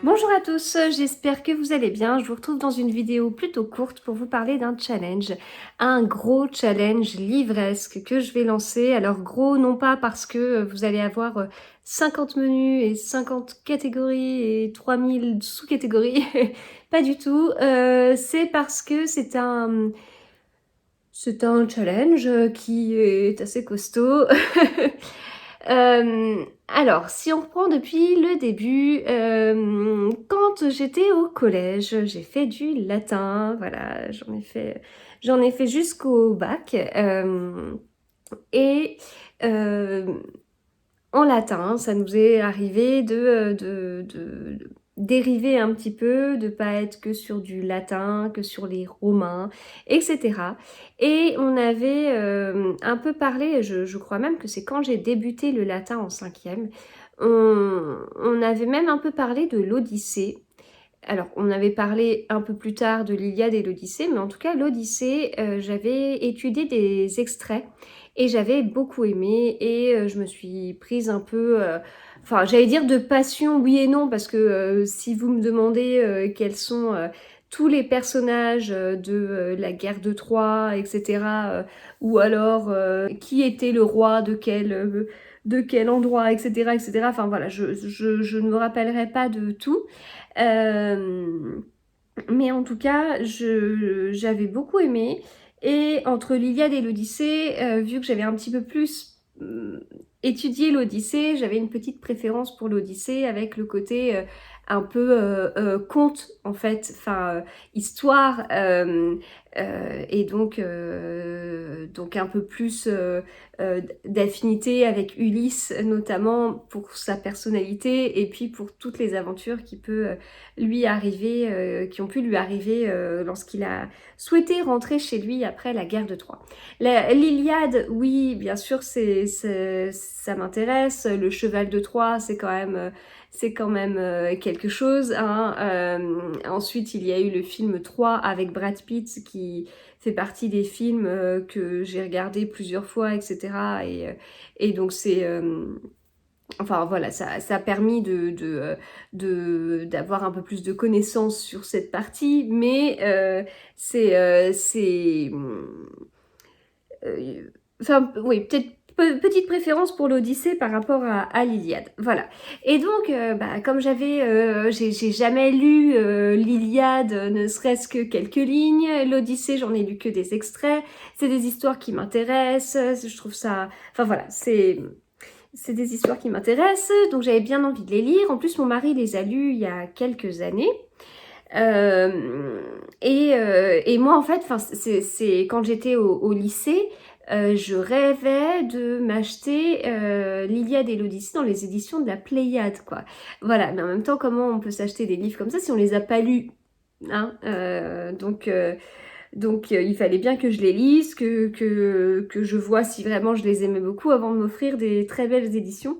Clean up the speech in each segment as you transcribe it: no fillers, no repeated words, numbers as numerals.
Bonjour à tous, j'espère que vous allez bien. Je vous retrouve dans une vidéo plutôt courte pour vous parler d'un challenge, un gros challenge livresque que je vais lancer. Alors gros, non pas parce que vous allez avoir 50 menus et 50 catégories et 3000 sous-catégories, pas du tout. C'est parce que c'est un challenge qui est assez costaud. Alors, si on reprend depuis le début, quand j'étais au collège, j'ai fait du latin, voilà, j'en ai fait jusqu'au bac, et euh, en latin, ça nous est arrivé de dériver un petit peu, de pas être que sur du latin, que sur les romains, etc. Et on avait un peu parlé, je crois même que c'est quand j'ai débuté le latin en cinquième, on avait même un peu parlé de l'Odyssée. Alors, on avait parlé un peu plus tard de l'Iliade et l'Odyssée, mais en tout cas, l'Odyssée, j'avais étudié des extraits et j'avais beaucoup aimé et je me suis prise un peu, enfin, j'allais dire de passion, oui et non, parce que si vous me demandez quels sont tous les personnages de la guerre de Troie, etc., ou alors qui était le roi de quel endroit, etc., etc., enfin voilà, je ne me rappellerai pas de tout. Euh, mais en tout cas, j'avais beaucoup aimé. Et entre l'Iliade et l'Odyssée, vu que j'avais un petit peu plus étudié l'Odyssée, j'avais une petite préférence pour l'Odyssée avec le côté un peu conte en fait, enfin histoire, et donc un peu plus d'affinité avec Ulysse, notamment pour sa personnalité et puis pour toutes les aventures qui peut lui arriver, qui ont pu lui arriver lorsqu'il a souhaité rentrer chez lui après la guerre de Troie. L'Iliade, oui, bien sûr, ça m'intéresse. Le cheval de Troie, c'est quand même quelque chose, hein. Ensuite, il y a eu le film Troie avec Brad Pitt qui fait partie des films que j'ai regardé plusieurs fois, etc. Et donc enfin voilà, ça a permis d'avoir un peu plus de connaissances sur cette partie, mais enfin oui, peut-être petite préférence pour l'Odyssée par rapport à l'Iliade. Voilà. Et donc, comme j'ai jamais lu l'Iliade, ne serait-ce que quelques lignes. L'Odyssée, j'en ai lu que des extraits. C'est des histoires qui m'intéressent. Je trouve ça, enfin voilà, c'est des histoires qui m'intéressent, donc j'avais bien envie de les lire. En plus, mon mari les a lus il y a quelques années. Et moi, en fait, c'est quand j'étais au lycée, je rêvais de m'acheter l'Iliade et l'Odyssée dans les éditions de la Pléiade, quoi. Voilà, mais en même temps, comment on peut s'acheter des livres comme ça si on les a pas lus, hein? Donc il fallait bien que je les lise, que je vois si vraiment je les aimais beaucoup avant de m'offrir des très belles éditions.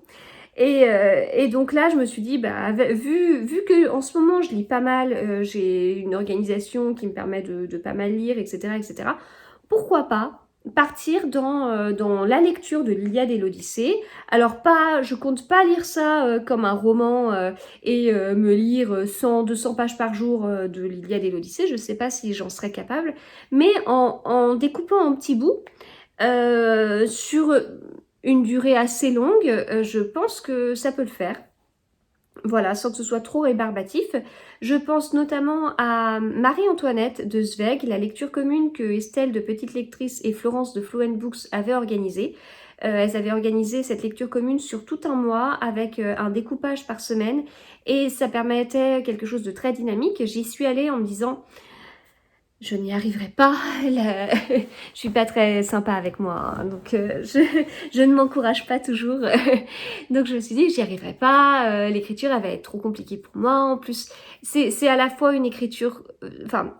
Et donc là, je me suis dit, vu que en ce moment je lis pas mal, j'ai une organisation qui me permet de pas mal lire, etc., etc., pourquoi pas partir dans la lecture de l'Iliade et l'Odyssée. Alors je compte pas lire ça comme un roman et me lire 100, 200 pages par jour de l'Iliade et l'Odyssée, je sais pas si j'en serais capable, mais en découpant en petits bouts, sur une durée assez longue, je pense que ça peut le faire. Voilà, sans que ce soit trop rébarbatif. Je pense notamment à Marie-Antoinette de Zweig, la lecture commune que Estelle de Petite Lectrice et Florence de Fluent Books avaient organisée. Elles avaient organisé cette lecture commune sur tout un mois avec un découpage par semaine et ça permettait quelque chose de très dynamique. J'y suis allée en me disant je n'y arriverai pas, je suis pas très sympa avec moi, hein, donc je ne m'encourage pas toujours. Donc je me suis dit, j'y arriverai pas, l'écriture elle va être trop compliquée pour moi. En plus, c'est à la fois une écriture, enfin,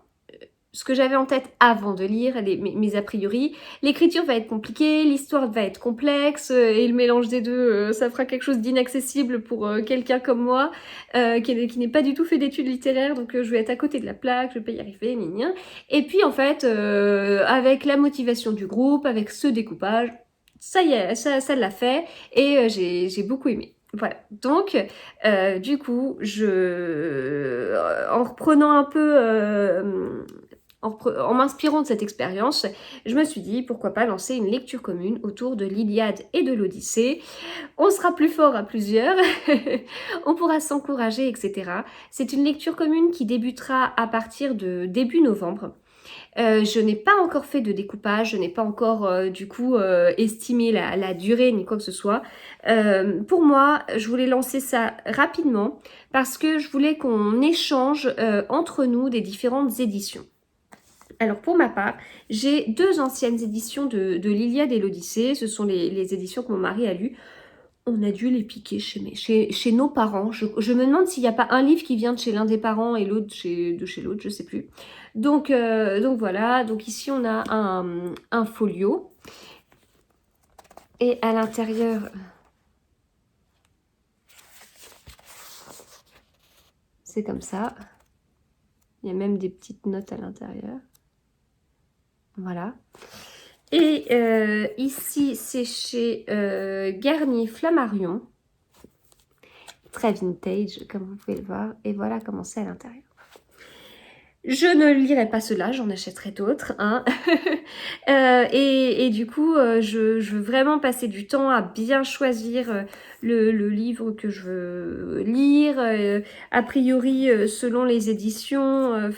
ce que j'avais en tête avant de lire, mes a priori. L'écriture va être compliquée, l'histoire va être complexe, et le mélange des deux, ça fera quelque chose d'inaccessible pour quelqu'un comme moi, qui n'est pas du tout fait d'études littéraires, donc je vais être à côté de la plaque, je vais pas y arriver, gna. Et puis en fait, avec la motivation du groupe, avec ce découpage, ça y est, ça l'a fait, et j'ai beaucoup aimé. Voilà, donc du coup, en reprenant un peu, en m'inspirant de cette expérience, je me suis dit: «Pourquoi pas lancer une lecture commune autour de l'Iliade et de l'Odyssée? On sera plus fort à plusieurs, on pourra s'encourager et cetera». C'est une lecture commune qui débutera à partir de début novembre. Je n'ai pas encore fait de découpage, je n'ai pas encore du coup estimé la durée ni quoi que ce soit. Pour moi, je voulais lancer ça rapidement parce que je voulais qu'on échange entre nous des différentes éditions. Alors pour ma part, j'ai 2 anciennes éditions de l'Iliade et l'Odyssée. Ce sont les éditions que mon mari a lues. On a dû les piquer chez nos parents. Je me demande s'il n'y a pas un livre qui vient de chez l'un des parents et l'autre de chez l'autre, je sais plus. Donc voilà, donc ici on a un folio. Et à l'intérieur, c'est comme ça. Il y a même des petites notes à l'intérieur. Voilà. Et ici, c'est chez Garnier Flammarion. Très vintage, comme vous pouvez le voir. Et voilà comment c'est à l'intérieur. Je ne lirai pas cela, j'en achèterai d'autres. Hein. Et du coup, je veux vraiment passer du temps à bien choisir le livre que je veux lire. A priori, selon les éditions,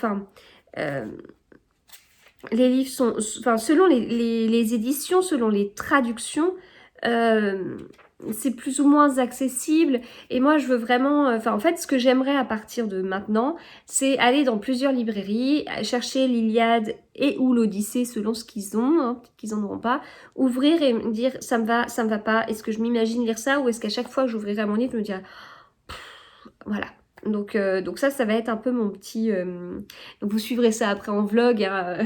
les livres sont, enfin, selon les éditions, selon les traductions, c'est plus ou moins accessible. Et moi, je veux vraiment, en fait, ce que j'aimerais à partir de maintenant, c'est aller dans plusieurs librairies, chercher l'Iliade et ou l'Odyssée selon ce qu'ils ont, hein, qu'ils en auront pas, ouvrir et me dire ça me va pas. Est-ce que je m'imagine lire ça ou est-ce qu'à chaque fois que j'ouvrirai mon livre, je me dirai voilà. Donc ça va être un peu mon petit... donc vous suivrez ça après en vlog, hein,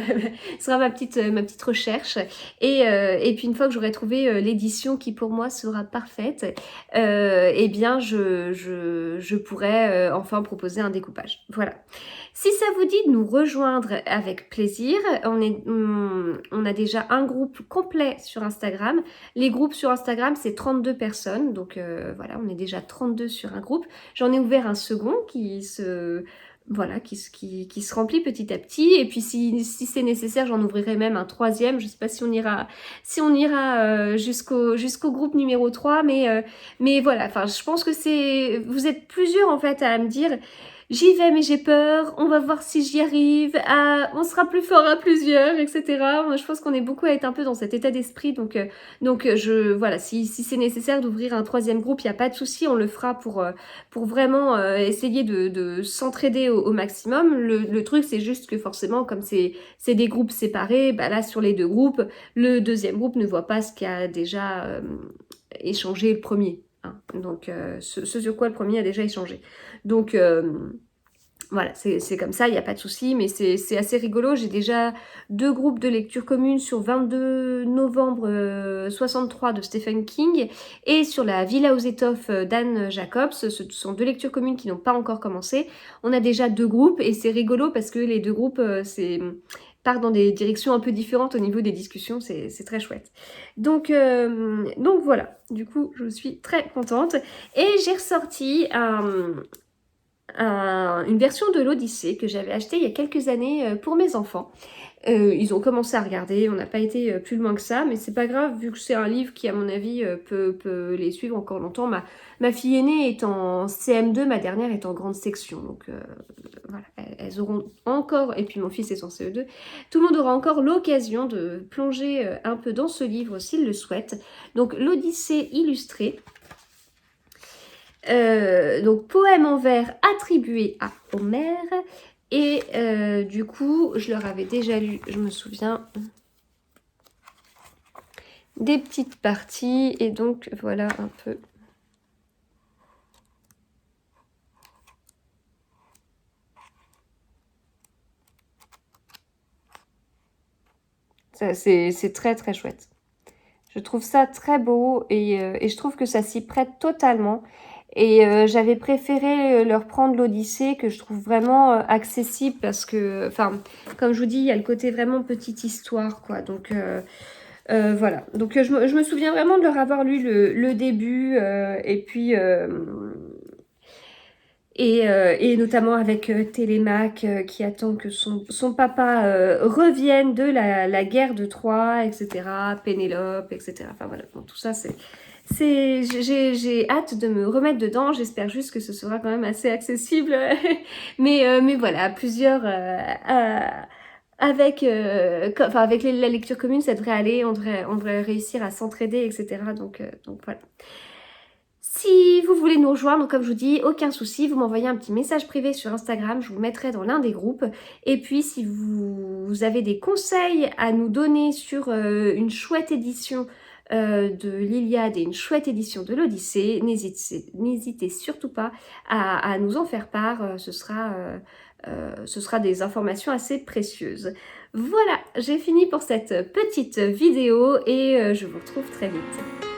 ce sera ma petite recherche. Et puis une fois que j'aurai trouvé l'édition qui pour moi sera parfaite, eh bien je pourrai enfin proposer un découpage. Voilà. Si ça vous dit de nous rejoindre avec plaisir, on a déjà un groupe complet sur Instagram. Les groupes sur Instagram, c'est 32 personnes. Donc voilà, on est déjà 32 sur un groupe. J'en ai ouvert un second qui se remplit petit à petit. Et puis si c'est nécessaire, j'en ouvrirai même un troisième. Je ne sais pas si on ira jusqu'au groupe numéro 3, mais voilà, enfin je pense que vous êtes plusieurs en fait à me dire j'y vais mais j'ai peur, on va voir si j'y arrive, on sera plus fort à plusieurs, etc. Moi, je pense qu'on est beaucoup à être un peu dans cet état d'esprit, voilà, si c'est nécessaire d'ouvrir un troisième groupe, il n'y a pas de souci, on le fera pour vraiment essayer de s'entraider au maximum. Le truc, c'est juste que forcément, comme c'est des groupes séparés, bah là, sur les deux groupes, le deuxième groupe ne voit pas ce qu'a déjà échangé le premier. Hein. Donc, ce sur quoi le premier a déjà échangé. Donc, voilà, c'est comme ça, il n'y a pas de souci, mais c'est assez rigolo. J'ai déjà 2 groupes de lecture commune sur 22 novembre 63 de Stephen King et sur la Villa aux étoffes d'Anne Jacobs. Ce sont 2 lectures communes qui n'ont pas encore commencé. On a déjà 2 groupes et c'est rigolo parce que les 2 groupes partent dans des directions un peu différentes au niveau des discussions, c'est très chouette. Donc voilà, du coup je suis très contente et j'ai ressorti une version de l'Odyssée que j'avais achetée il y a quelques années pour mes enfants. Ils ont commencé à regarder, on n'a pas été plus loin que ça, mais c'est pas grave vu que c'est un livre qui à mon avis peut les suivre encore longtemps. Ma fille aînée est en CM2, ma dernière est en grande section, donc voilà, elles auront encore, et puis mon fils est en CE2, tout le monde aura encore l'occasion de plonger un peu dans ce livre s'ils le souhaitent. Donc l'Odyssée illustrée. Donc poème en vers attribué à Homère et du coup je leur avais déjà lu, je me souviens, des petites parties et donc voilà un peu. C'est très très chouette. Je trouve ça très beau et je trouve que ça s'y prête totalement. Et j'avais préféré leur prendre l'Odyssée que je trouve vraiment accessible parce que, enfin, comme je vous dis, il y a le côté vraiment petite histoire, quoi. Donc Voilà, donc je me souviens vraiment de leur avoir lu le début, et puis et notamment avec Télémaque qui attend que son papa revienne de la guerre de Troie, etc. Pénélope, etc. Enfin voilà, bon, tout ça j'ai hâte de me remettre dedans. J'espère juste que ce sera quand même assez accessible. Mais voilà, plusieurs enfin, avec la lecture commune, ça devrait aller. On devrait réussir à s'entraider, etc. Donc voilà. Si vous voulez nous rejoindre, comme je vous dis, aucun souci, vous m'envoyez un petit message privé sur Instagram, je vous mettrai dans l'un des groupes. Et puis si vous avez des conseils à nous donner sur une chouette édition de l'Iliade et une chouette édition de l'Odyssée, n'hésitez surtout pas à nous en faire part, ce sera des informations assez précieuses. Voilà, j'ai fini pour cette petite vidéo et je vous retrouve très vite.